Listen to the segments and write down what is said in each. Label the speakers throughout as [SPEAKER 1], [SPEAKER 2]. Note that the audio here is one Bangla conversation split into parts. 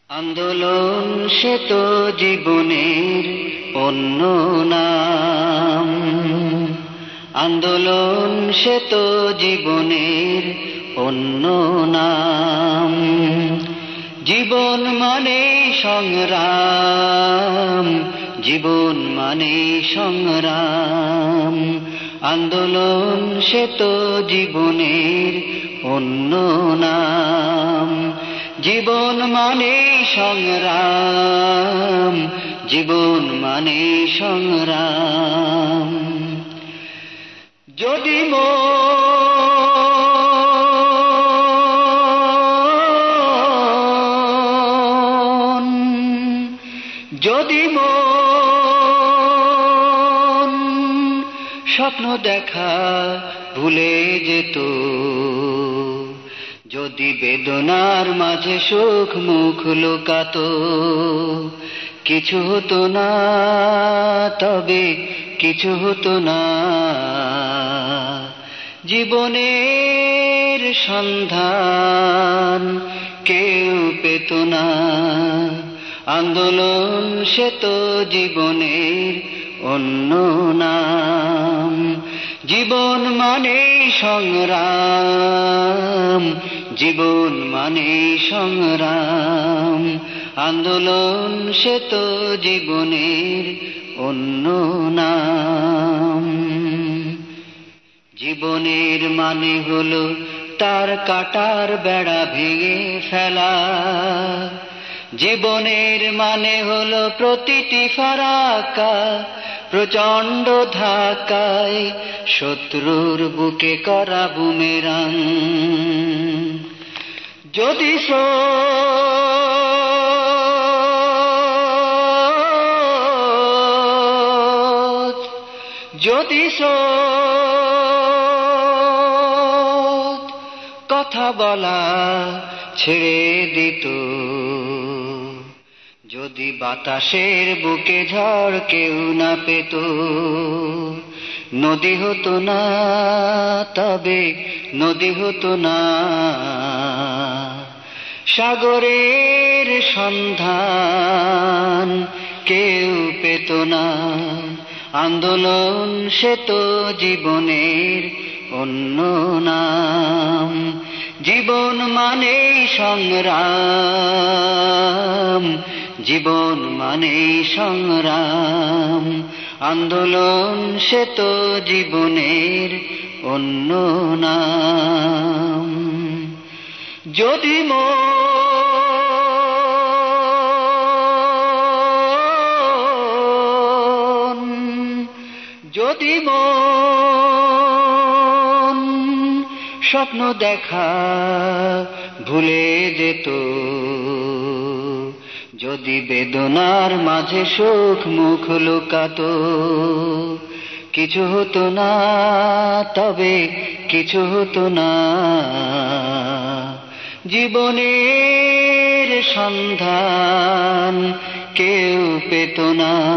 [SPEAKER 1] আন্দোলন সে তো জীবনের অন্য নাম। আন্দোলন সে তো জীবনের অন্য নাম। জীবন মানে সংগ্রাম, জীবন মানে সংগ্রাম। আন্দোলন সে তো জীবনের অন্য নাম। জীবন মানে সংগ্রাম, জীবন মানে সংগ্রাম। যদি মন স্বপ্ন দেখা ভুলে যেত, যদি বেদনার মাঝে সুখ মুখ লুকাতো, কিছু হতো না, তবে কিছু হতো না। জীবনের সন্ধান কেউ পেত না। আন্দোলন সে তো জীবনের অন্য নাম। জীবন মানে সংগ্রাম, জীবন মানে সংগ্রাম। আন্দোলন সে তো জীবনের অন্য নাম। জীবনের মানে হলো তার কাটার বেড়া ভেঙে ফেলা। জীবনের মানে হলো প্রতিটি ফারাক্কা প্রচণ্ড ধাক্কায় শত্রুর বুকে করা বুমেরাং। যদি কথা বলা ছেড়ে দিত, যদি বাতাসের বুকে ঝড় কেউ না পেত, নদী হতো না, তবে নদী হতো না। সাগরের সন্ধান কেউ পেত না। আন্দোলন সে তো জীবনের অন্য নাম। জীবন মানে সংগ্রাম, জীবন মানে সংগ্রাম। আন্দোলন সে তো জীবনের অন্য নাম। যদি মন স্বপ্ন দেখা ভুলে যেত, যদি বেদনার মাঝে সুখ মুখ লুকাতো, কিছু হতো না, তবে কিছু হতো না। জীবনের সন্ধান কেউ পেত না।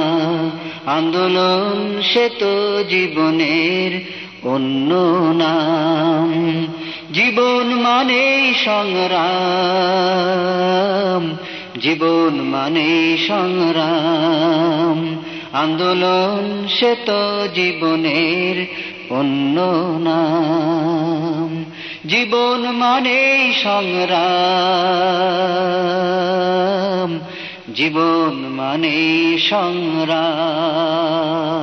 [SPEAKER 1] আন্দোলন সে তো জীবনের অন্য নাম। জীবন মানে সংগ্রাম, জীবন মানে সংগ্রাম। আন্দোলন সে তো জীবনের অন্য নাম। জীবন মানে সংগ্রাম, জীবন মানে সংগ্রাম।